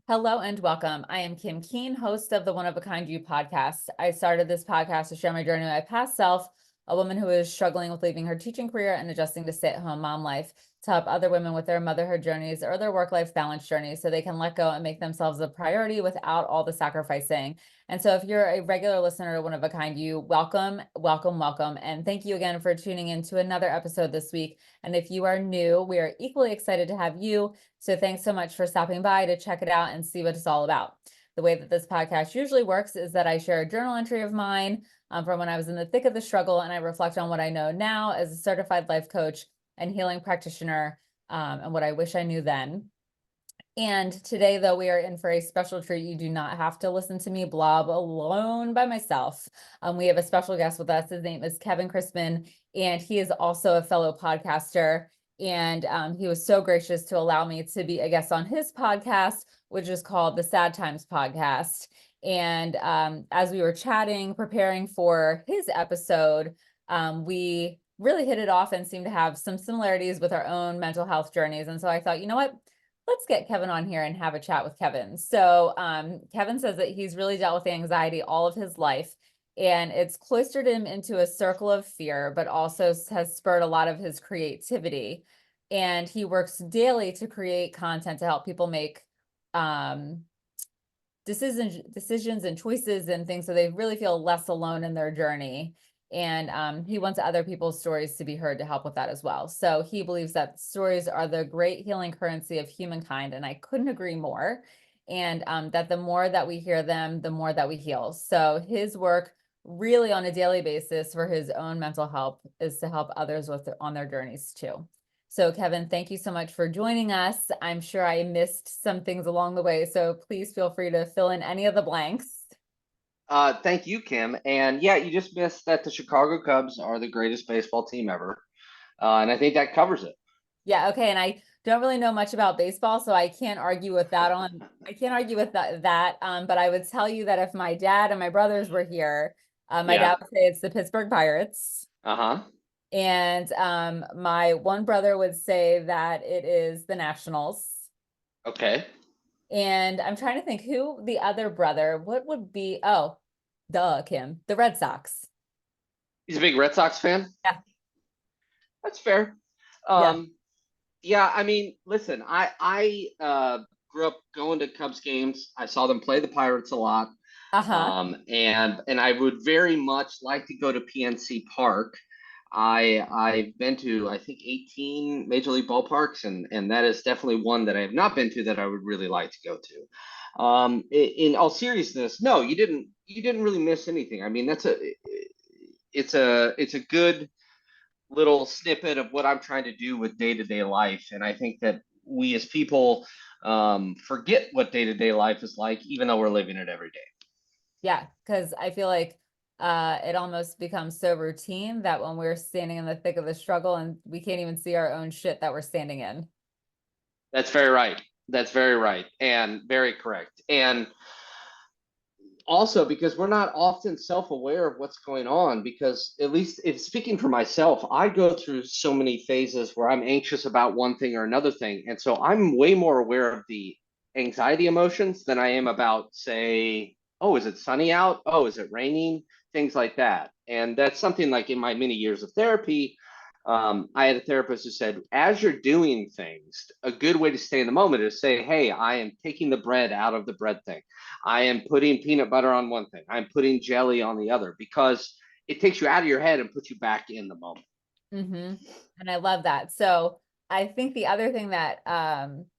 Hello and welcome. I am Kim Keen, host of the One of a Kind You podcast. I started this podcast to share my journey with my past self, a woman who is struggling with leaving her teaching career and adjusting to stay-at-home mom life, to help other women with their motherhood journeys or their work-life balance journeys so they can let go and make themselves a priority without all the sacrificing. And so if you're a regular listener to One of a Kind You, welcome, welcome, welcome. And thank you again for tuning in to another episode this week. And if you are new, we are equally excited to have you. So thanks so much for stopping by to check it out and see what it's all about. The way that this podcast usually works is that I share a journal entry of mine from when I was in the thick of the struggle, and I reflect on what I know now as a certified life coach and healing practitioner, and what I wish I knew then. And today, though, we are in for a special treat. You do not have to listen to me blob alone by myself. We have a special guest with us. His name is Kevin Crispin, and he is also a fellow podcaster. And he was so gracious to allow me to be a guest on his podcast, which is called the Sad Times Podcast. And as we were chatting, preparing for his episode, we really hit it off and seemed to have some similarities with our own mental health journeys. And so I thought, you know what? Let's get Kevin on here and have a chat with Kevin. So Kevin says that he's really dealt with anxiety all of his life, and it's cloistered him into a circle of fear, but also has spurred a lot of his creativity. And he works daily to create content to help people make decisions and choices and things so they really feel less alone in their journey. And he wants other people's stories to be heard to help with that as well. So he believes that stories are the great healing currency of humankind, and I couldn't agree more. And that the more that we hear them, the more that we heal. So his work really on a daily basis for his own mental health is to help others on their journeys too. So Kevin, thank you so much for joining us. I'm sure I missed some things along the way, so please feel free to fill in any of the blanks. Thank you, Kim. And yeah, you just missed that the Chicago Cubs are the greatest baseball team ever. And I think that covers it. Yeah, okay. And I don't really know much about baseball, so I can't argue with that I can't argue with that. But I would tell you that if my dad and my brothers were here, my Yeah. dad would say it's the Pittsburgh Pirates. Uh-huh. And my one brother would say that it is the Nationals. Okay. And I'm trying to think who the other brother, what would be, oh, duh, Kim, the Red Sox. He's a big Red Sox fan. Yeah. That's fair. Yeah. Yeah, I mean, listen, I grew up going to Cubs games. I saw them play the Pirates a lot. Uh-huh. And I would very much like to go to PNC Park. I've been to I think 18 major league ballparks, and that is definitely one that I have not been to that I would really like to go to. In all seriousness, no, you didn't really miss anything. I mean, it's a good little snippet of what I'm trying to do with day-to-day life, and I think that we as people forget what day-to-day life is like, even though we're living it every day. Yeah, because I feel like it almost becomes so routine that when we're standing in the thick of the struggle and we can't even see our own shit that we're standing in. That's very right. That's very right and very correct. And also because we're not often self-aware of what's going on, because at least if speaking for myself, I go through so many phases where I'm anxious about one thing or another thing. And so I'm way more aware of the anxiety emotions than I am about, say, oh, is it sunny out? Oh, is it raining? Things like that. And that's something like in my many years of therapy, I had a therapist who said, as you're doing things, a good way to stay in the moment is say, hey, I am taking the bread out of the bread thing. I am putting peanut butter on one thing. I'm putting jelly on the other, because it takes you out of your head and puts you back in the moment. Mm-hmm. And I love that. So I think the other thing that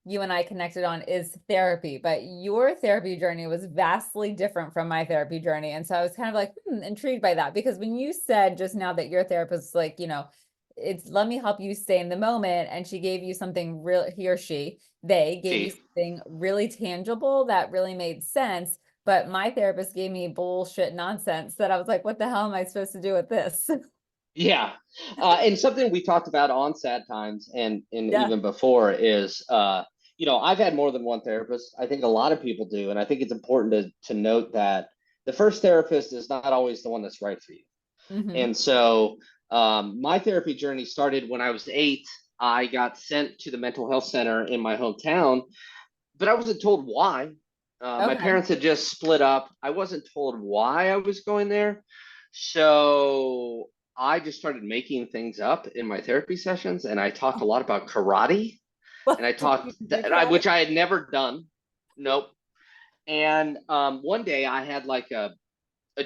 you and I connected on is therapy, but your therapy journey was vastly different from my therapy journey. And so I was kind of like intrigued by that, because when you said just now that your therapist is like, it's let me help you stay in the moment. And she gave you something real, they gave you See, something really tangible that really made sense. But my therapist gave me bullshit nonsense that I was like, what the hell am I supposed to do with this? yeah, and something we talked about on Sad Times and Yeah. even before is, I've had more than one therapist. I think a lot of people do, and I think it's important to note that the first therapist is not always the one that's right for you. Mm-hmm. And so my therapy journey started when I was 8. I got sent to the mental health center in my hometown but I wasn't told why. My Okay. parents had just split up. I wasn't told why I was going there. So I just started making things up in my therapy sessions, and I talked a lot about karate, and What I did you talked do that karate? which I had never done. Nope. And one day I had like a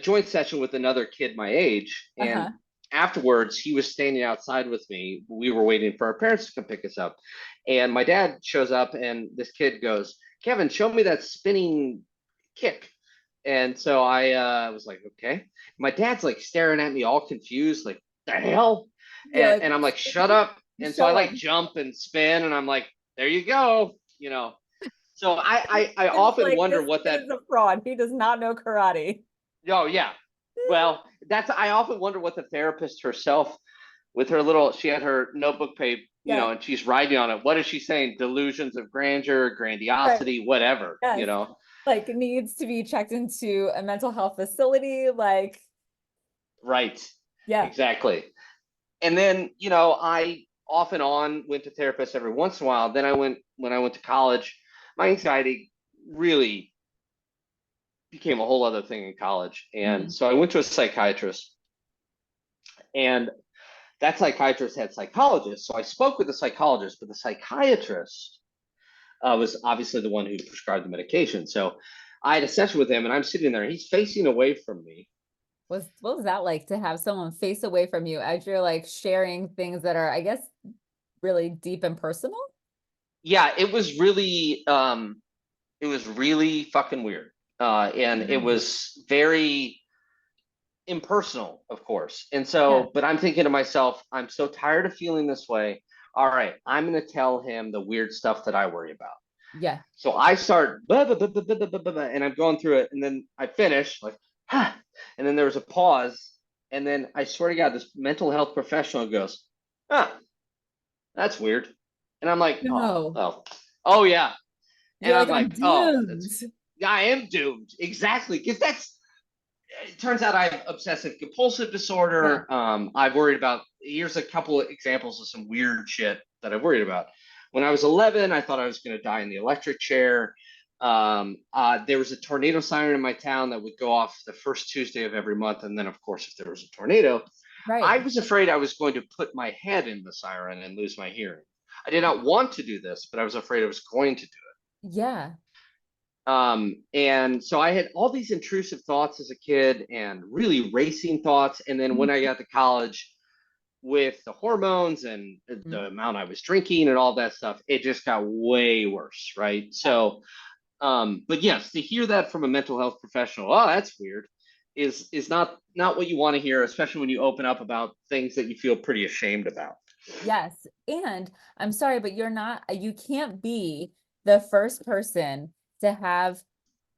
joint session with another kid my age, and Uh-huh. afterwards he was standing outside with me. We were waiting for our parents to come pick us up, and my dad shows up, and this kid goes, "Kevin, show me that spinning kick." And so I was like, okay. My dad's like staring at me all confused, like, the hell? You're like, And I'm like, shut up. And so I show like him. jump and spin, and I'm like, there you go, you know. So I It's often like, wonder this what kid that. is a fraud. He does not know karate. Oh yeah. Well, that's I often wonder what the therapist herself with her little she had her notebook page, Yes. and she's writing on it. What is she saying? Delusions of grandeur, Right. grandiosity, whatever, Yes. Like, needs to be checked into a mental health facility. Like, Right. yeah. Exactly. And then, I off and on went to therapists every once in a while. Then when I went to college, my anxiety really became a whole other thing in college. And Mhm. so I went to a psychiatrist, and that psychiatrist had psychologists. So I spoke with the psychologist, but the psychiatrist was obviously the one who prescribed the medication. So I had a session with him, and I'm sitting there, and he's facing away from me. What was that like to have someone face away from you as you're like sharing things that are, I guess, really deep and personal? Yeah, it was really fucking weird. And it Imagine. was very impersonal, of course. And Yeah. so, but I'm thinking to myself, I'm so tired of feeling this way. All right, I'm going to tell him the weird stuff that I worry about. Yeah. So I start, blah, blah, blah, blah, blah, blah, blah, and I'm going through it. And then I finish, like, huh. And then there was a pause. And then I swear to God, this mental health professional goes, huh, that's weird. And I'm like, No. oh, yeah. And You're I'm like, I'm like, oh, doomed. I am doomed. Exactly. Because it turns out I have obsessive compulsive Yeah. disorder. I've worried about, here's a couple of examples of some weird shit that I worried about. When I was 11, I thought I was going to die in the electric chair. There was a tornado siren in my town that would go off the first Tuesday of every month. And then, of course, if there was a tornado, I Right. was afraid I was going to put my head in the siren and lose my hearing. I did not want to do this, but I was afraid I was going to do Yeah. and so I had all these intrusive thoughts as a kid and really racing thoughts. And then when I got to college with the hormones and Mhm. the amount I was drinking and all that stuff, it just got way worse. Right. Yeah. So, but yes, to hear that from a mental health professional, oh, that's weird, is not what you want to hear, especially when you open up about things that you feel pretty ashamed about. Yes. And I'm sorry, but you can't be the first person to have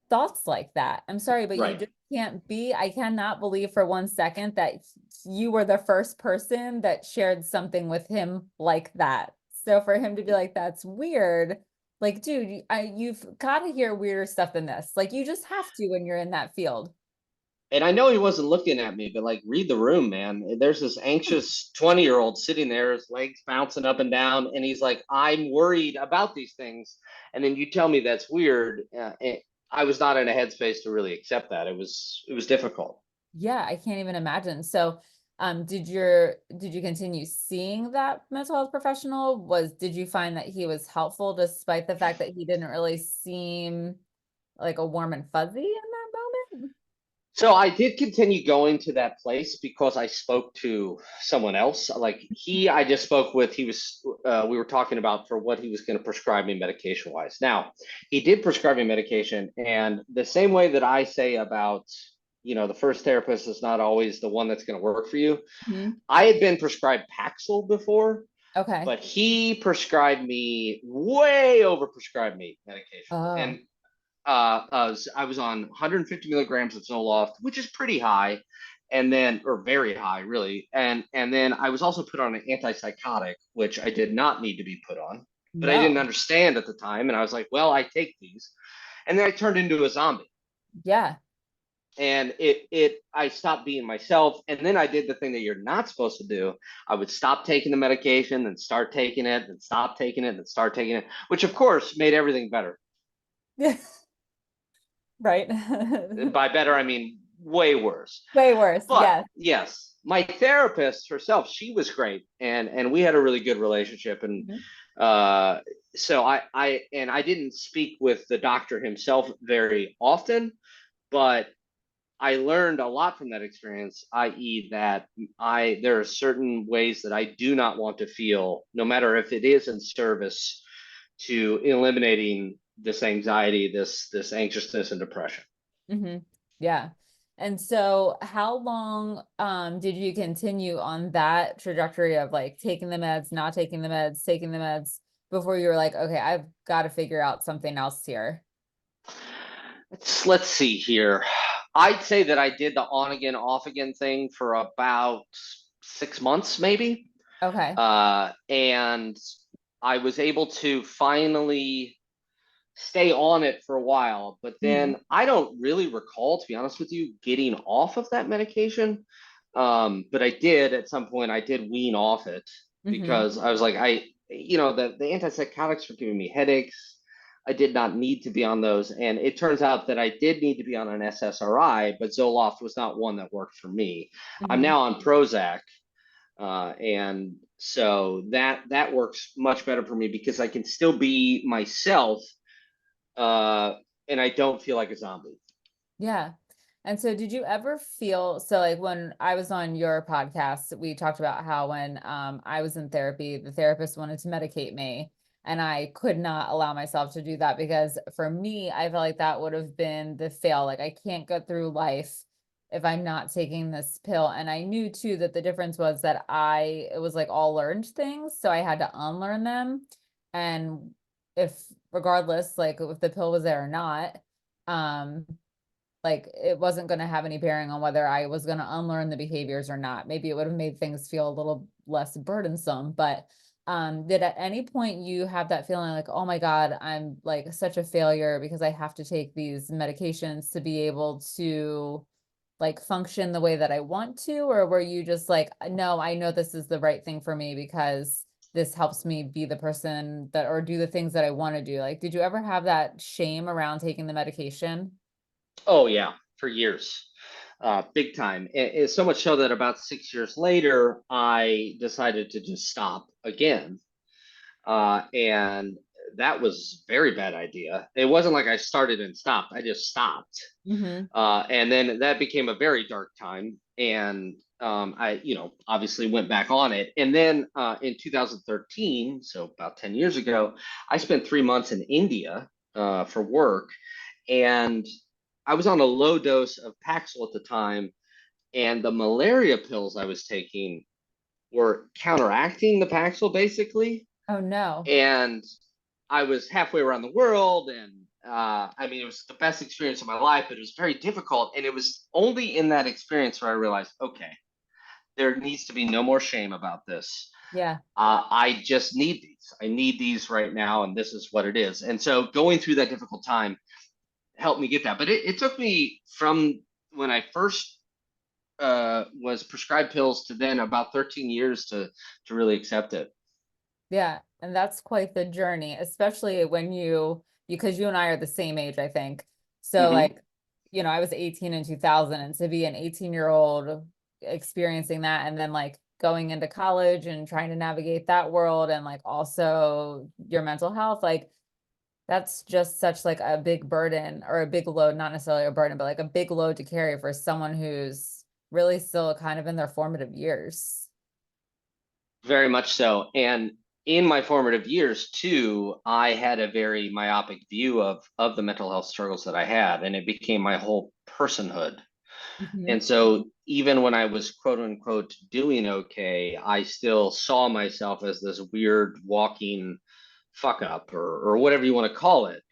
thoughts like that. I'm sorry, but you Right. just can't be. I cannot believe for 1 second that you were the first person that shared something with him like that. So for him to be like, that's weird. Like, dude, you've got to hear weirder stuff than this. Like, you just have to when you're in that field. And I know he wasn't looking at me, but like, read the room, man. There's this anxious 20-year-old sitting there, his legs bouncing up and down, and he's like, I'm worried about these things. And then you tell me that's weird. I was not in a headspace to really accept that. It was difficult. Yeah, I can't even imagine. So, did you continue seeing that mental health professional? Did you find that he was helpful despite the fact that he didn't really seem like a warm and fuzzy in that moment? So I did continue going to that place because I spoke to someone else. I just spoke with. We were talking about for what he was going to prescribe me medication wise. Now, he did prescribe me medication, and the same way that I say about, the first therapist is not always the one that's going to work for you. Mhm. I had been prescribed Paxil before, Okay. but he prescribed me way over prescribed me medication, and Oh, I was on 150 milligrams of Zoloft, which is pretty high, and then or very high, really. And then I was also put on an antipsychotic, which I did not need to be put on, but I didn't no. understand at the time, and I was like, well, I take these, and then I turned into a zombie, Yeah. and I stopped being myself, and then I did the thing that you're not supposed to do. I would stop taking the medication, then start taking it, then stop taking it, then start taking it, which of course made everything better. Yeah. Right. And by better, I mean way worse. Way worse. But Yes. yes, my therapist herself, she was great, and we had a really good relationship. And Mhm. uh, so I didn't speak with the doctor himself very often, but I learned a lot from that experience, i.e., that there are certain ways that I do not want to feel, no matter if it is in service to eliminating this anxiety, this anxiousness and depression. Yeah. And so how long did you continue on that trajectory of like taking the meds, not taking the meds, taking the meds before you were like, okay, I've got to figure out something else here? Let's see here. I'd say that I did the on again, off again thing for about 6 months, maybe. Okay. And I was able to finally stay on it for a while, but Hmm. then I don't really recall, to be honest with you, getting off of that medication. But I did at some point, I did wean off it Hmm. because I was like, the antipsychotics were giving me headaches. I did not need to be on those. And it turns out that I did need to be on an SSRI, but Zoloft was not one that worked for me. I'm Hmm. now on Prozac. And so that works much better for me because I can still be myself, uh, and I don't feel like a zombie. Yeah. And so did you ever feel so like when I was on your podcast, we talked about how when I was in therapy, the therapist wanted to medicate me and I could not allow myself to do that because for me, I felt like that would have been the fail. Like I can't go through life if I'm not taking this pill. And I knew too that the difference was that it was like all learned things. So I had to unlearn them. And if regardless, like if the pill was there or not, um, like it wasn't going to have any bearing on whether I was going to unlearn the behaviors or not. Maybe it would have made things feel a little less burdensome, but did at any point you have that feeling like, oh my God, I'm like such a failure because I have to take these medications to be able to like function the way that I want to? Or were you just like, no, I know this is the right thing for me because this helps me be the person that or do the things that I want to do? Like, did you ever have that shame around taking the medication? Oh yeah, for years, big time. So much so that about 6 years later, I decided to just stop again. And that was a very bad idea. It wasn't like I started and stopped. I just stopped. Mm-hmm. And then that became a very dark time. And I, obviously went back on it. And then in 2013, so about 10 years ago, I spent 3 months in India for work. And I was on a low dose of Paxil at the time. And the malaria pills I was taking were counteracting the Paxil basically. Oh no. And I was halfway around the world, and I mean, it was the best experience of my life, but it was very difficult. And it was only in that experience where I realized, okay, there needs to be no more shame about this. Yeah. I just need these. I need these right now, and this is what it is. And so going through that difficult time helped me get that. But it took me from when I first was prescribed pills to then about 13 years to really accept it. Yeah. And that's quite the journey, especially when because you and I are the same age, I think. So Hmm. like, I was 18 in 2000 and to be an 18-year-old experiencing that and then like going into college and trying to navigate that world and like also your mental health, like that's just such like a big burden or a big load, not necessarily a burden, but like a big load to carry for someone who's really still kind of in their formative years. Very much so. And in my formative years too, I had a very myopic view of the mental health struggles that I had, and it became my whole personhood. Mhm. And so even when I was quote unquote doing okay, I still saw myself as this weird walking fuck up or whatever you want to call it.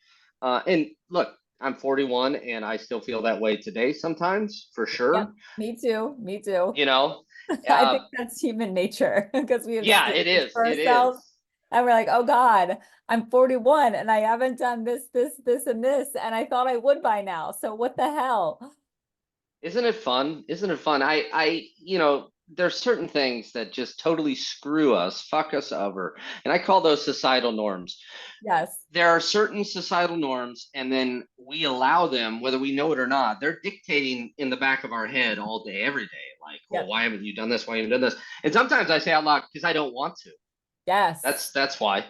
And look, I'm 41 and I still feel that way today sometimes, for Yep, sure. me too. Me too. You know, I uh, think that's human nature because we have yeah, it standards is. for It ourselves. is. And we're like, oh God, I'm 41 and I haven't done this, and this. And I thought I would by now. So what the hell? Isn't it fun? Isn't it fun? there's certain things that just totally screw us, fuck us over. And I call those societal norms. Yes. There are certain societal norms, and then we allow them, whether we know it or not. They're dictating in the back of our head all day, every day. Like, well, Yep. why haven't you done this? Why haven't you done this? And sometimes I say out loud because I don't want to. Yes. That's why.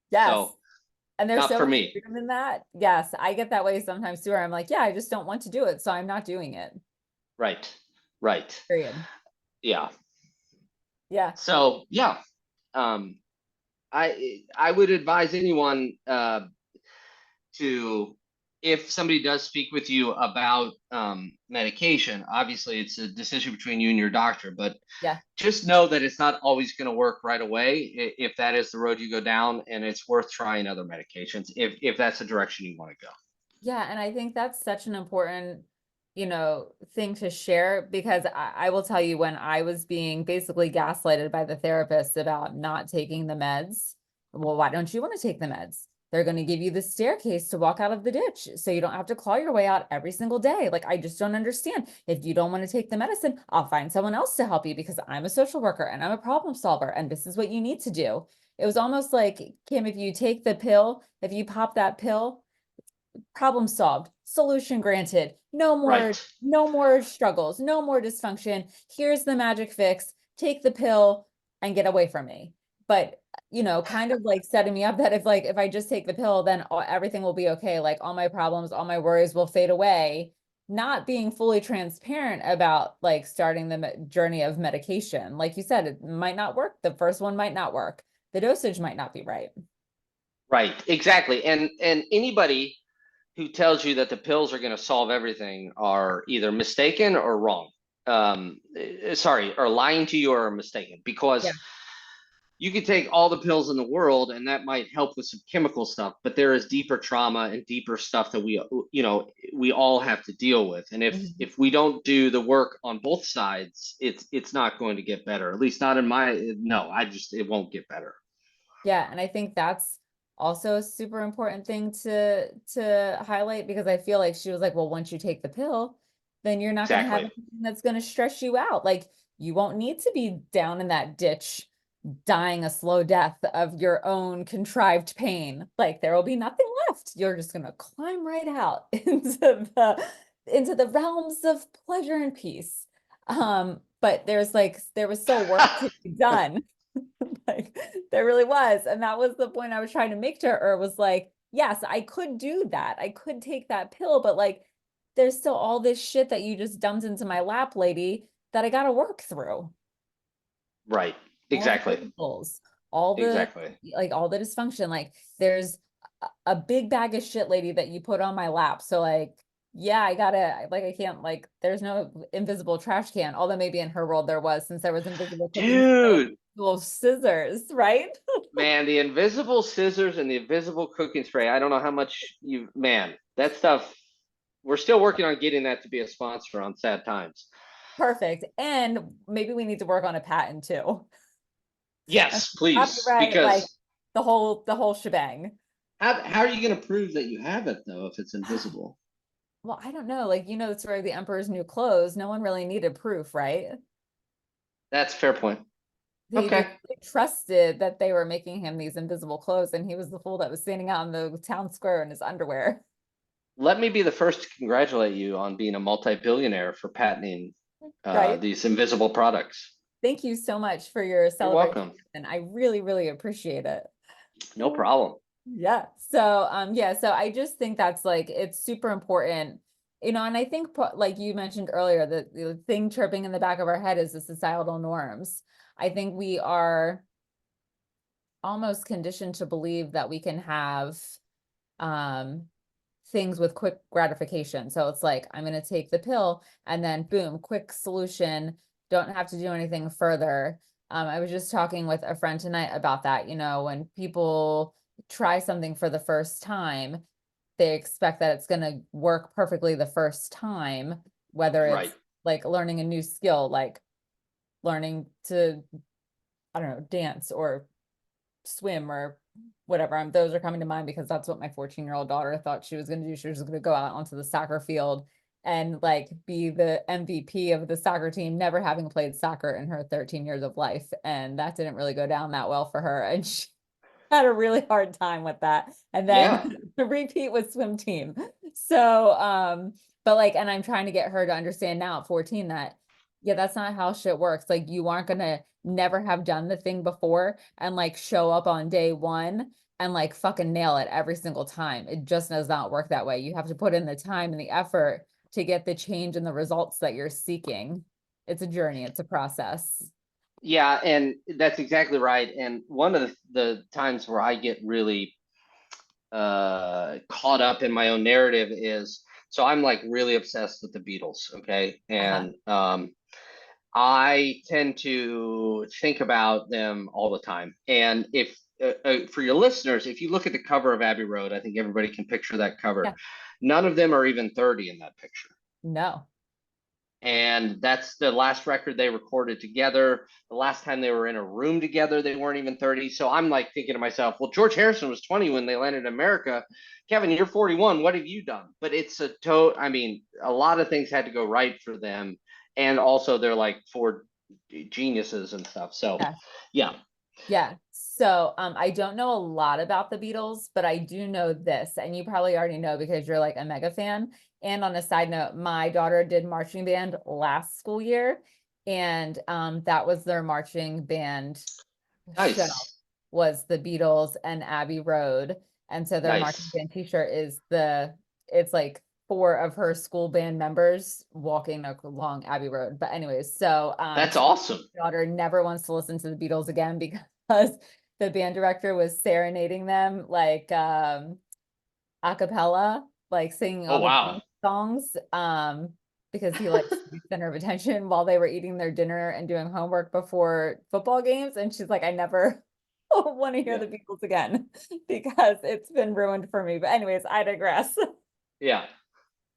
Yes. So And there's not so for much me. freedom in that. Yes, I get that way sometimes too, where I'm like, yeah, I just don't want to do it, so I'm not doing it. Right. Right. Period. Yeah. Yeah. So yeah. Um, I would advise anyone to, if somebody does speak with you about medication, obviously it's a decision between you and your doctor, but Yeah. just know that it's not always going to work right away if that is the road you go down, and it's worth trying other medications if that's the direction you want to go. Yeah, and I think that's such an important, thing to share because I will tell you when I was being basically gaslighted by the therapist about not taking the meds, well, why don't you want to take the meds? They're going to give you the staircase to walk out of the ditch so you don't have to claw your way out every single day. Like, I just don't understand. If you don't want to take the medicine, I'll find someone else to help you because I'm a social worker and I'm a problem solver and this is what you need to do. It was almost like, Kim, if you take the pill, if you pop that pill, problem solved, solution granted, Right. no more struggles, no more dysfunction. Here's the magic fix, take the pill and get away from me. But kind of like setting me up that if I just take the pill, then everything will be okay, like all my problems, all my worries will fade away. Not being fully transparent about like starting the journey of medication. Like you said, it might not work, the first one might not work, the dosage might not be right. Right. Exactly. And anybody who tells you that the pills are going to solve everything are either mistaken or wrong. Sorry, or lying to you or mistaken, because Yeah. you could take all the pills in the world and that might help with some chemical stuff, but there is deeper trauma and deeper stuff that we all have to deal with. And Mhm. if we don't do the work on both sides, it's not going to get better. At least not in my, no, it won't get better. Yeah, and I think that's also a super important thing to highlight because I feel like she was like, well, once you take the pill, then you're not going to have Exactly. anything that's going to stress you out. Like you won't need to be down in that ditch dying a slow death of your own contrived pain. Like there will be nothing left. You're just going to climb right out into the realms of pleasure and peace. But there was still work to be done. Like there really was. And that was the point I was trying to make to her was like, yes, I could do that. I could take that pill, but like there's still all this shit that you just dumped into my lap, lady, that I got to work through. Right. All the Exactly. variables, all the Exactly. all the dysfunction. Like there's a big bag of shit, lady, that you put on my lap. So like, yeah, I can't like there's no invisible trash can. Although maybe in her world there was, since there was invisible cooking spray and Dude, invisible scissors, right? man, the invisible scissors and the invisible cooking spray. I don't know how much man, that stuff, we're still working on getting that to be a sponsor on Sad Times. Perfect. And maybe we need to work on a patent too. And Yes, please, copyright, like because the whole shebang. how are you going to prove that you have it though if it's invisible? Well, I don't know. Like, the story of the Emperor's New Clothes. No one really needed proof, right? That's a fair point. They Okay. trusted that they were making him these invisible clothes, and he was the fool that was standing out in the town square in his underwear. Let me be the first to congratulate you on being a multi-billionaire for patenting Right? these invisible products. Thank you so much for your You're celebration, welcome. and I really, really appreciate it. No problem. Yeah. So I just think that's like it's super important, and I think like you mentioned earlier, the thing chirping in the back of our head is the societal norms. I think we are almost conditioned to believe that we can have um things with quick gratification. So it's like, I'm going to take the pill and then boom, quick solution. Don't have to do anything further. I was just talking with a friend tonight about that. When people try something for the first time, they expect that it's going to work perfectly the first time, whether it's Right. like learning a new skill, like learning to, I don't know, dance or swim or whatever. Those are coming to mind because that's what my 14-year-old daughter thought she was going to do. She was going to go out onto the soccer field and like be the MVP of the soccer team, never having played soccer in her 13 years of life. And that didn't really go down that well for her. And she had a really hard time with that. And then Yeah. the repeat with swim team. So, but like, and I'm trying to get her to understand now at 14 that, yeah, that's not how shit works. Like, you aren't gonna never have done the thing before and like show up on day one and like fucking nail it every single time. It just does not work that way. You have to put in the time and the effort to get the change and the results that you're seeking. It's a journey, it's a process. Yeah, and that's exactly right. And one of the times where I get really caught up in my own narrative is, so I'm like really obsessed with the Beatles, okay? Uh-huh. And I tend to think about them all the time. And if for your listeners, if you look at the cover of Abbey Road, I think everybody can picture that Yeah. cover. None of them are even 30 in that picture. No. And that's the last record they recorded together. The last time they were in a room together, they weren't even 30. So I'm like thinking to myself, well, George Harrison was 20 when they landed in America. Kevin, you're 41. What have you done? But it's I mean, a lot of things had to go right for them. And also they're like four geniuses and stuff. So Yeah. yeah. Yeah. So I don't know a lot about the Beatles, but I do know this, and you probably already know because you're like a mega fan. And on a side note, my daughter did marching band last school year, and that was their marching band show, Nice. was the Beatles and Abbey Road. And so their marching Nice. band t-shirt is it's like four of her school band members walking along Abbey Road. But anyways, so That's awesome. my daughter never wants to listen to the Beatles again because the band director was serenading them like a cappella, like singing Oh all the wow. Beatles songs. Because he likes to be center of attention while they were eating their dinner and doing homework before football games. And she's like, I never want to hear Yeah. the Beatles again because it's been ruined for me. But anyways, I digress. Yeah.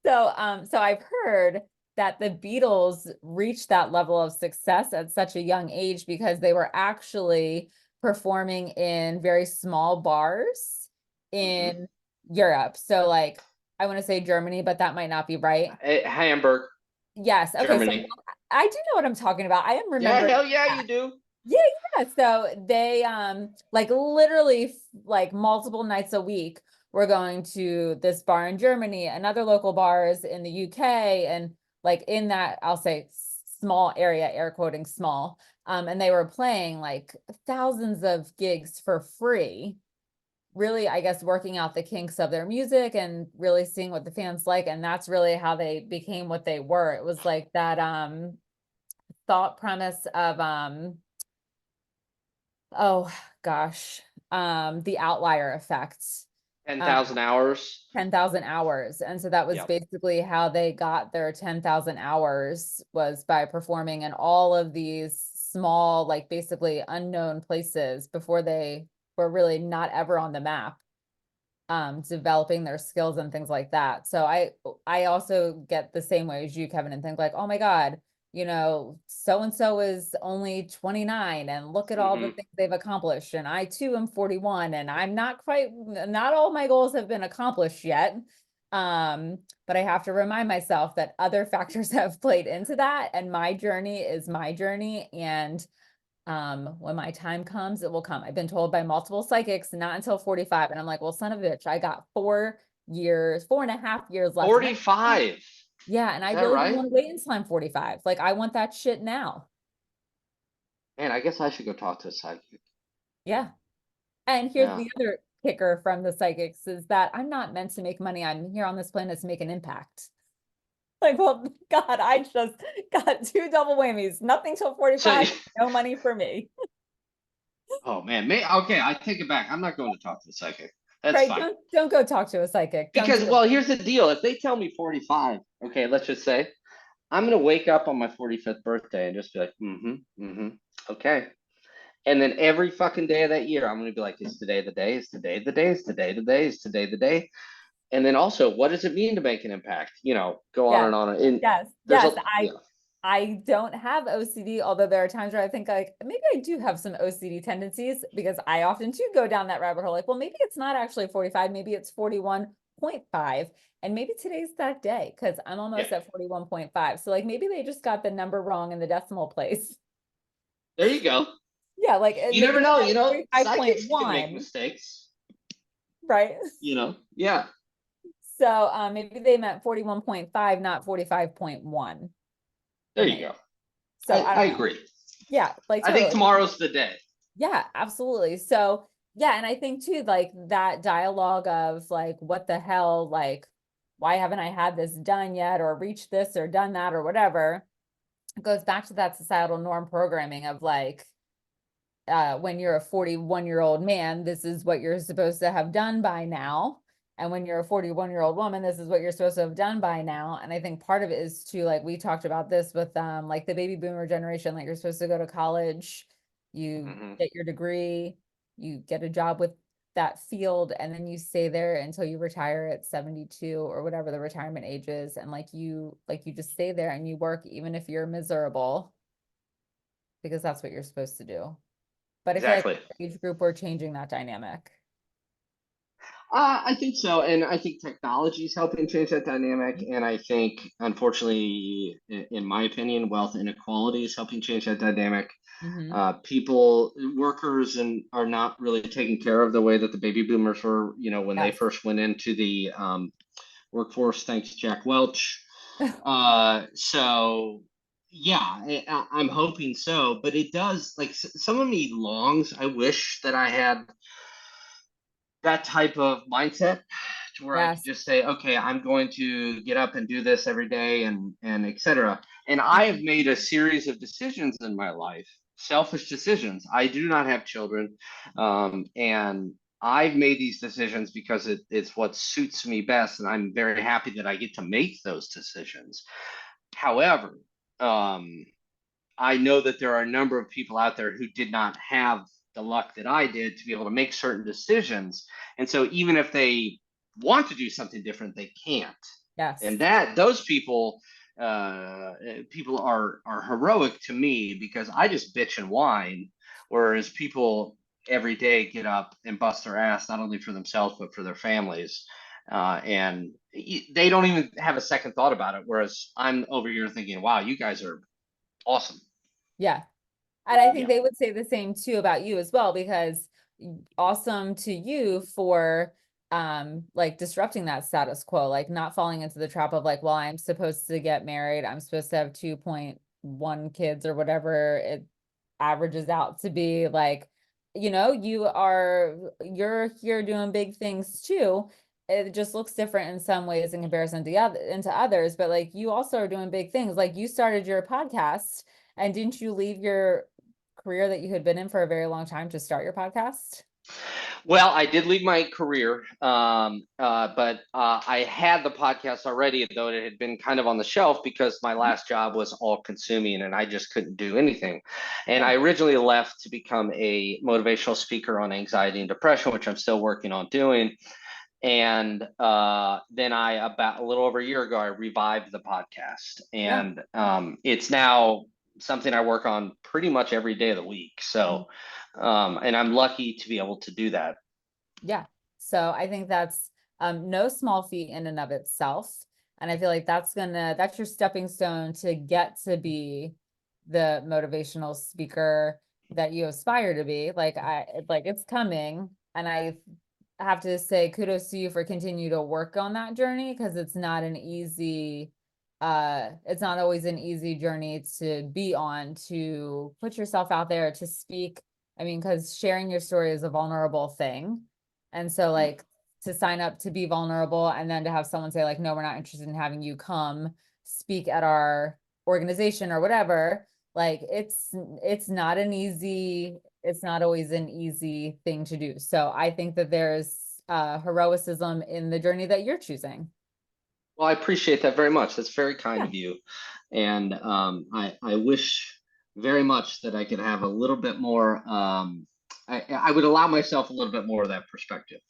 So I've heard that the Beatles reached that level of success at such a young age because they were actually performing in very small bars Mm-hmm. in Europe. So like I want to say Germany, but that might not be right. Hamburg, Yes. Okay. So Germany. I do know what I'm talking about. I am Yeah, remembering hell yeah, that. you do. Yeah, yeah. So they like literally like multiple nights a week we're going to this bar in Germany and other local bars in the UK and like in that I'll say small area, air quoting small. And they were playing like thousands of gigs for free. Really, I guess working out the kinks of their music and really seeing what the fans like. And that's really how they became what they were. It was like that thought premise of oh gosh, the outlier effect, um, 10,000 hours. 10,000 hours. And so that was Yep. basically how they got their 10,000 hours was by performing in all of these small, like basically unknown places before they were really not ever on the map, developing their skills and things like that. So I also get the same way as you, Kevin, and think like, oh my God, so and so is only 29 and look at all the Hmm. things they've accomplished. And I too am 41 and I'm not all my goals have been accomplished yet. But I have to remind myself that other factors have played into that, and my journey is my journey. And when my time comes, it will come. I've been told by multiple psychics, not until 45. And I'm like, well, son of a bitch, I got 4 years, 4.5 years left. And 45. yeah, and Is I that really don't right? want to wait until I'm 45. Like, I want that shit now. Man, I guess I should go talk to a psychic. Yeah. And here's Yeah. the other kicker from the psychics is that I'm not meant to make money. I'm here on this planet to make an impact. Like, well, God, I just got two double whammies. Nothing till So, 45, no money for me. oh man, okay, I take it back. I'm not going to talk to a psychic. That's Right? fine. Don't go talk to a psychic. Don't Because, do it. well, here's the deal. If they tell me 45, okay, let's just say I'm going to wake up on my 45th birthday and just be like, okay. And then every fucking day of that year, I'm going to be like, is today the day? Is today the day? Is today the day? Is today the day? And then also, what does it mean to make an impact? Go on Yeah. and on. And Yes. there's Yes. a, yeah. I don't have OCD, although there are times where I think like maybe I do have some OCD tendencies because I often do go down that rabbit hole. Like, well, maybe it's not actually 45, maybe it's 41 41.5. And maybe today's that day because I'm almost at 41.5. So like maybe they just got the number wrong in the decimal place. There you go. Yeah, like You maybe never they know, meant psychics can make 45.1, mistakes, right? Yeah, So maybe they meant 41.5, not 45.1 for there you me. go. So I I don't know. agree. Yeah, like I think totally. tomorrow's the day. Yeah, absolutely. So yeah, and I think too, like that dialogue of like, what the hell, like, why haven't I had this done yet or reached this or done that or whatever, it goes back to that societal norm programming of like, when you're a 41-year-old man, this is what you're supposed to have done by now. And when you're a 41-year-old woman, this is what you're supposed to have done by now. And I think part of it is to like, we talked about this with like the baby boomer generation, like you're supposed to go to college, you get your degree, you get a job with that field, and then you stay there until you retire at 72 or whatever the retirement age is. And like you just stay there and you work even if you're miserable, because that's what you're supposed to do. But I feel like Exactly. age group, we're changing that dynamic. I think so, and I think technology is helping change that dynamic. And I think, unfortunately, in my opinion, wealth inequality is helping change that dynamic. Mm-hmm. People, workers, and are not really taken care of the way that the baby boomers were. When they Yes. first went into the workforce, thanks Jack Welch. So yeah, I'm hoping so, but it does, like, some of me longs. I wish that I had that type of mindset to where I could Yes. just say, okay, I'm going to get up and do this every day, and etc. And I have Mhm. made a series of decisions in my life, selfish decisions. I do not have children, and I've made these decisions because it's what suits me best, and I'm very happy that I get to make those decisions. However, um, I know that there are a number of people out there who did not have the luck that I did to be able to make certain decisions. And so even if they want to do something different, they can't. And Yes. that those people are heroic to me, because I just bitch and whine, whereas people every day get up and bust their ass, not only for themselves but for their families. And they don't even have a second thought about it. Whereas I'm over here thinking, wow, you guys are awesome. Yeah. And I think Yeah. they would say the same too about you as well, because awesome to you for like disrupting that status quo, like not falling into the trap of like, well, I'm supposed to get married, I'm supposed to have 2.1 kids or whatever it averages out to be. Like, you're here doing big things too. It just looks different in some ways in comparison to others, but like you also are doing big things. Like you started your podcast, and didn't you leave your career that you had been in for a very long time to start your podcast? Well, I did leave my career, but I had the podcast already, though it had been kind of on the shelf because my last job was all consuming and I just couldn't do anything. And Yeah. I originally left to become a motivational speaker on anxiety and depression, which I'm still working on doing. And then about a little over a year ago, I revived the podcast, Yeah. and it's now something I work on pretty much every day of the week. So, and I'm lucky to be able to do that. Yeah. So I think that's no small feat in and of itself. And I feel like that's your stepping stone to get to be the motivational speaker that you aspire to be. Like it's coming. And I have to say kudos to you for continue to work on that journey, because it's not always an easy journey to be on, to put yourself out there to speak. I mean, because sharing your story is a vulnerable thing. And so like to sign up to be vulnerable and then to have someone say like, no, we're not interested in having you come speak at our organization or whatever, like it's not always an easy thing to do. So I think that there's heroicism in the journey that you're choosing. Well, I appreciate that very much. That's very kind Yeah. of you. And I wish very much that I could have a little bit more. I would allow myself a little bit more of that perspective.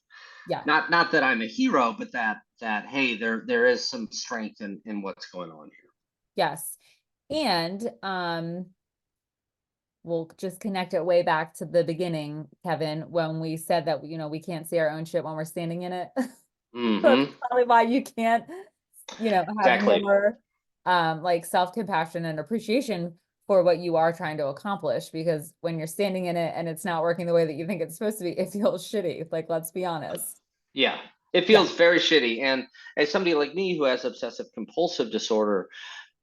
Yeah. Not that I'm a hero, but that hey, there is some strength in what's going on here. Yes. And we'll just connect it way back to the beginning, Kevin, when we said that, we can't see our own shit when we're standing in it. That's Mm-hmm. probably why you can't, have Exactly. more like self-compassion and appreciation for what you are trying to accomplish, because when you're standing in it and it's not working the way that you think it's supposed to be, it feels shitty. Like, let's be honest. Yeah. It Yeah. feels very shitty. And as somebody like me who has obsessive compulsive disorder,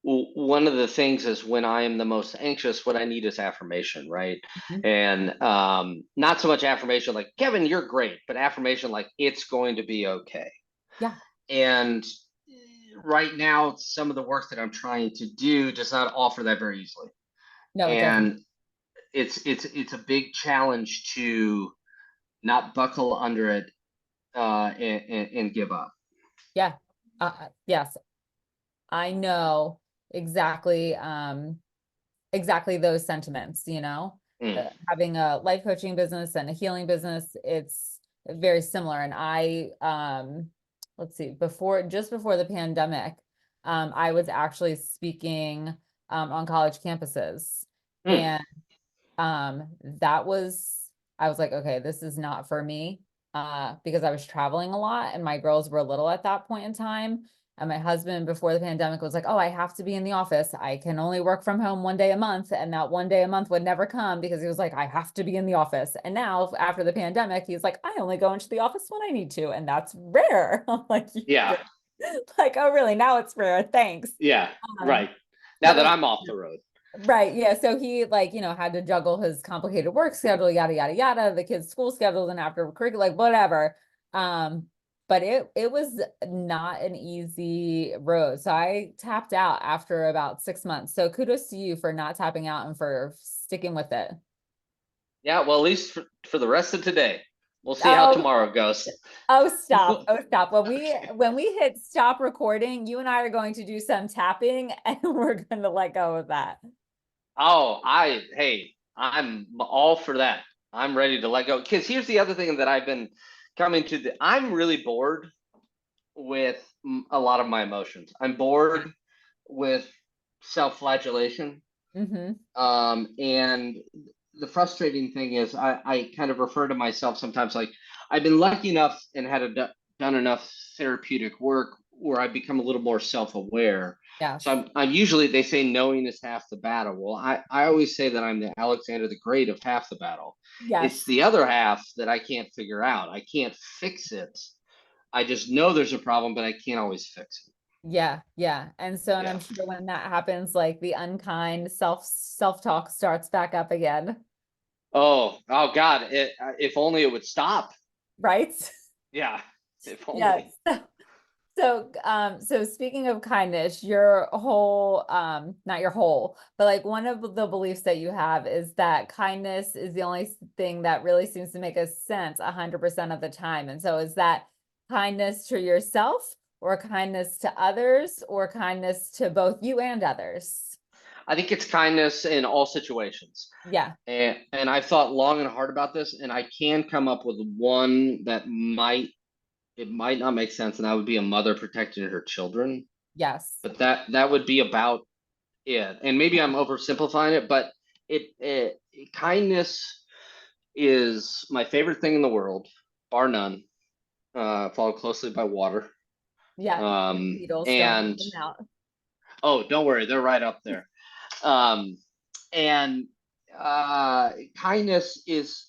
one of the things is when I am the most anxious, what I need is affirmation, right? Mhm. And not so much affirmation like, Kevin, you're great, but affirmation like, it's going to be okay. Yeah. And right now, some of the work that I'm trying to do does not offer that very easily. No, it doesn't. And it's a big challenge to not buckle under it and give up. Yeah. Yes, I know exactly. Exactly those sentiments, Mm, having a life coaching business and a healing business, it's very similar. And let's see, just before the pandemic, I was actually speaking on college campuses. mm. And that was, I was like, okay, this is not for me, because I was traveling a lot and my girls were little at that point in time. And my husband before the pandemic was like, oh, I have to be in the office. I can only work from home one day a month. And that one day a month would never come because he was like, I have to be in the office. And now after the pandemic, he's like, I only go into the office when I need to. And that's rare. I'm like, Yeah, like, oh, really? Now it's rare. Thanks. yeah, Um, right. Now but that like, I'm off the road. right. Yeah. So he like, had to juggle his complicated work schedule, yada, yada, yada, the kids' school schedules and after curriculum, like whatever. But it was not an easy road. So I tapped out after about 6 months. So kudos to you for not tapping out and for sticking with it. Yeah, well, at least for the rest of today. We'll see how Oh, tomorrow goes. oh, stop. Oh, stop. When we hit stop recording, you and I are going to do some tapping and we're going to let go of that. Oh, hey, I'm all for that. I'm ready to let go. Because here's the other thing that I've been coming to. I'm really bored with a lot of my emotions. I'm bored with self-flagellation. Mm-hmm. And the frustrating thing is, I kind of refer to myself sometimes like I've been lucky enough and done enough therapeutic work where I become a little more self-aware. So Yes. I'm usually, they say knowing is half the battle. Well, I always say that I'm the Alexander the Great of half the battle. It's Yes. the other half that I can't figure out. I can't fix it. I just know there's a problem, but I can't always fix it. Yeah, yeah. And Yeah. I'm sure when that happens, like the unkind self-talk starts back up again, Oh God! If only it would stop. right? Yeah, if Yes. only. So speaking of kindness, your whole, not your whole, but like one of the beliefs that you have is that kindness is the only thing that really seems to make a sense 100% of the time. And so is that kindness to yourself or kindness to others or kindness to both you and others? I think it's kindness in all situations. Yeah. And I've thought long and hard about this, and I can come up with one that might not make sense, and that would be a mother protecting her children. Yes. But that would be about it. And maybe I'm oversimplifying it, but it kindness is my favorite thing in the world, bar none. Followed closely by water. Yeah. Beatles, don't leave And them out. oh, don't worry, they're right up there. Um, and kindness is,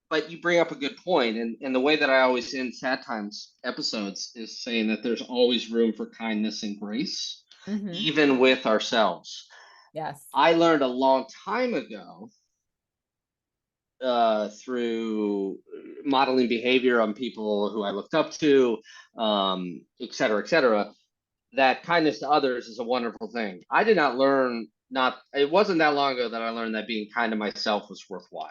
but you bring up a good point, and the way that I always end sad times episodes is saying that there's always room for kindness and grace, Hmm. even with ourselves. Yes. I learned a long time ago through modeling behavior on people who I looked up to, et cetera, that kindness to others is a wonderful thing. I did not learn, not, it wasn't that long ago that I learned that being kind to myself was worthwhile.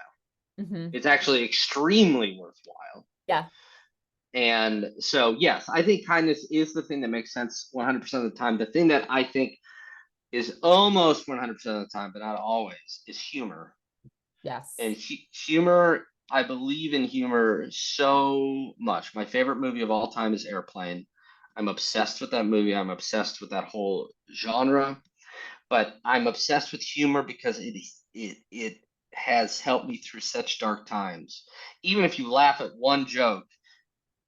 Hmm. It's actually extremely worthwhile. Yeah. And so, yes, I think kindness is the thing that makes sense 100% of the time. The thing that I think is almost 100% of the time, but not always, is humor. Yes. And humor, I believe in humor so much. My favorite movie of all time is Airplane. I'm obsessed with that movie. I'm obsessed with that whole genre, but I'm obsessed with humor because it has helped me through such dark times. Even if you laugh at one joke,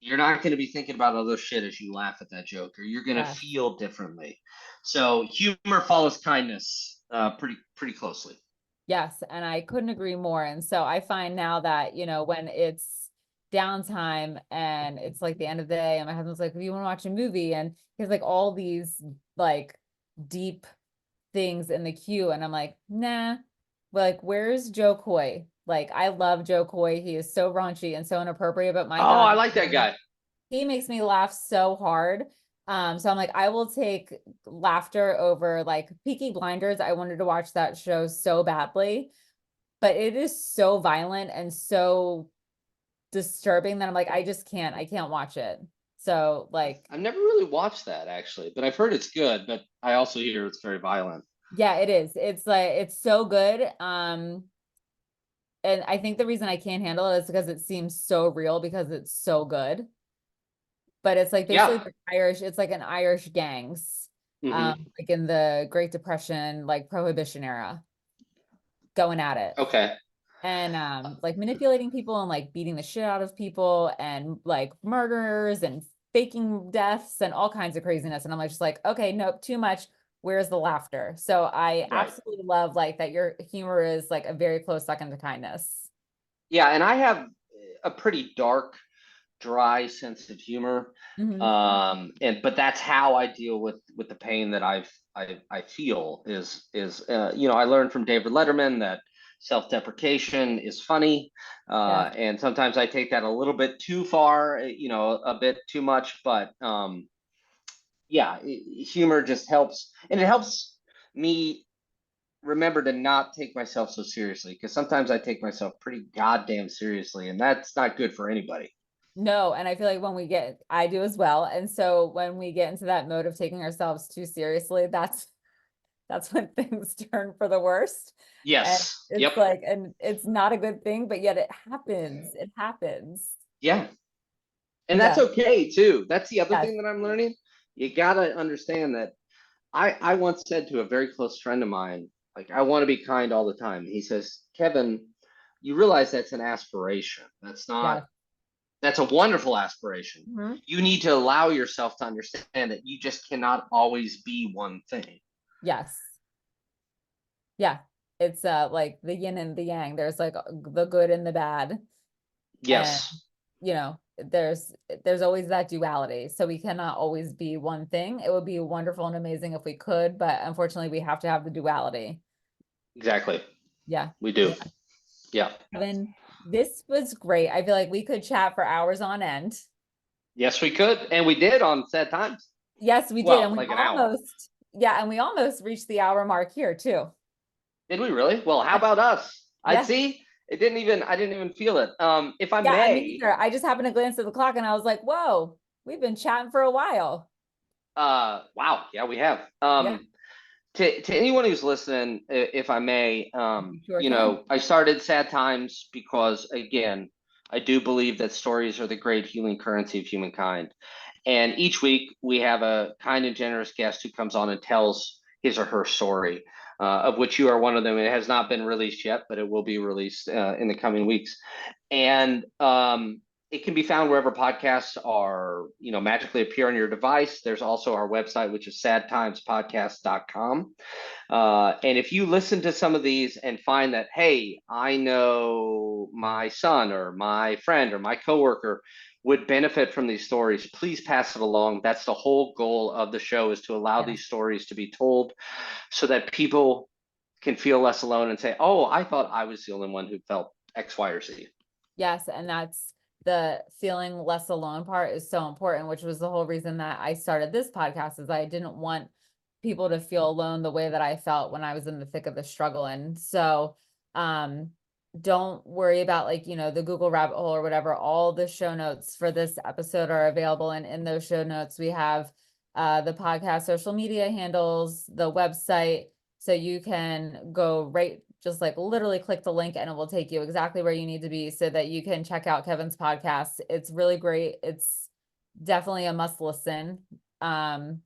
You're not going to be thinking about other shit as you laugh at that joke, or you're going to Yes. feel differently. So humor follows kindness pretty closely. Yes, and I couldn't agree more. And so I find now that, when it's downtime and it's like the end of the day, and my husband's like, "If you want to watch a movie," and he has like all these like deep things in the queue, and I'm like, nah. Like, where's Joe Coy? Like, I love Joe Coy. He is so raunchy and so inappropriate, but my Oh, I God, like that guy. he makes me laugh so hard. So I'm like, I will take laughter over like Peaky Blinders. I wanted to watch that show so badly, but it is so violent and so disturbing that I'm like, I can't watch it. So like, I've never really watched that actually, but I've heard it's good. But I also hear it's very violent. yeah, it is. It's like, it's so good. And I think the reason I can't handle it is because it seems so real because it's so good. But it's like basically Yeah. the Irish, it's like an Irish gangs, Hmm. like in the Great Depression, like Prohibition era, going at it. Okay. And like manipulating people and like beating the shit out of people and like murderers and faking deaths and all kinds of craziness. And I'm like just like, okay, nope, too much. Where's the laughter? So I Right. absolutely love like that your humor is like a very close second to kindness. Yeah, and I have a pretty dark, dry sense of humor. Hmm. And but that's how I deal with the pain that I feel I learned from David Letterman that self-deprecation is funny. Yes. And sometimes I take that a little bit too far, a bit too much, but yeah, humor just helps, and it helps me remember to not take myself so seriously, because sometimes I take myself pretty goddamn seriously, and that's not good for anybody. No, and I feel like I do as well. And so when we get into that mode of taking ourselves too seriously, that's when things turn for the worst. And Yes. it's Yep. like, and it's not a good thing, but yet it happens. It happens. Yeah. And that's Yeah. okay too. That's the other Yes. thing that I'm learning. You gotta understand that I once said to a very close friend of mine, like, I want to be kind all the time. He says, Kevin, you realize that's an aspiration. Yes. That's a wonderful aspiration. Mhm. You need to allow yourself to understand that you just cannot always be one thing. Yes. Yeah. It's like the yin and the yang. There's like the good and the bad. And Yes, there's always that duality. So we cannot always be one thing. It would be wonderful and amazing if we could, but unfortunately we have to have the duality. exactly. Yeah. We do. Yeah. Yeah. Kevin, this was great. I feel like we could chat for hours on end. Yes, we could. And we did on Sad Times. Yes, we did. Well, And we like an hour. almost reached the hour mark here too. Did we really? Well, how Yeah. about us? I Yeah. see. I didn't even feel it. If I Yeah. I mean, may, neither. I just happened to glance at the clock and I was like, whoa, we've been chatting for a while. wow, yeah, we have. Yeah, To anyone who's listening, if I may, you sure can. I started Sad Times because, again, I do believe that stories are the great healing currency of humankind. And each week we have a kind and generous guest who comes on and tells his or her story, of which you are one of them. It has not been released yet, but it will be released in the coming weeks. And it can be found wherever podcasts are, magically appear on your device. There's also our website, which is sadtimespodcast.com. And if you listen to some of these and find that, hey, I know my son or my friend or my coworker would benefit from these stories, please pass it along. That's the whole goal of the show, is to allow Yeah. these stories to be told so that people can feel less alone and say, oh, I thought I was the only one who felt X, Y, or Z. Yes, and that's the feeling less alone part is so important, which was the whole reason that I started this podcast is I didn't want people to feel alone the way that I felt when I was in the thick of the struggle. And so don't worry about like, the Google rabbit hole or whatever. All the show notes for this episode are available. And in those show notes, we have the podcast social media handles, the website, so you can go right, just like literally click the link and it will take you exactly where you need to be so that you can check out Kevin's podcast. It's really great. It's definitely a must listen. And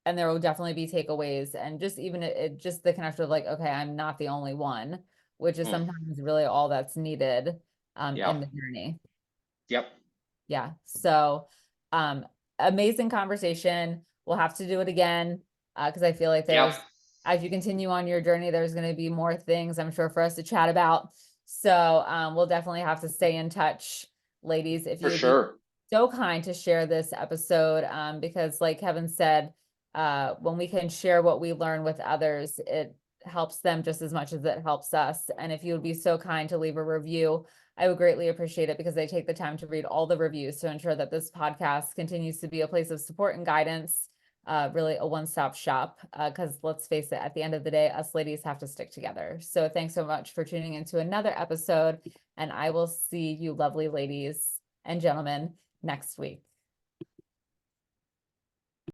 there will definitely be takeaways and just even just the connection of like, okay, I'm not the only one, which is Mm, sometimes really all that's needed in yep. the journey. Yep. Yeah. So, amazing conversation. We'll have to do it again. Cause I feel like Yep, as you continue on your journey, there's going to be more things I'm sure for us to chat about. So, we'll definitely have to stay in touch, ladies, if for you would be sure. so kind to share this episode. Because like Kevin said, when we can share what we learn with others, it helps them just as much as it helps us. And if you would be so kind to leave a review, I would greatly appreciate it, because they take the time to read all the reviews to ensure that this podcast continues to be a place of support and guidance, really a one-stop shop. Because let's face it, at the end of the day, us ladies have to stick together. So thanks so much for tuning into another episode, and I will see you lovely ladies and gentlemen next week.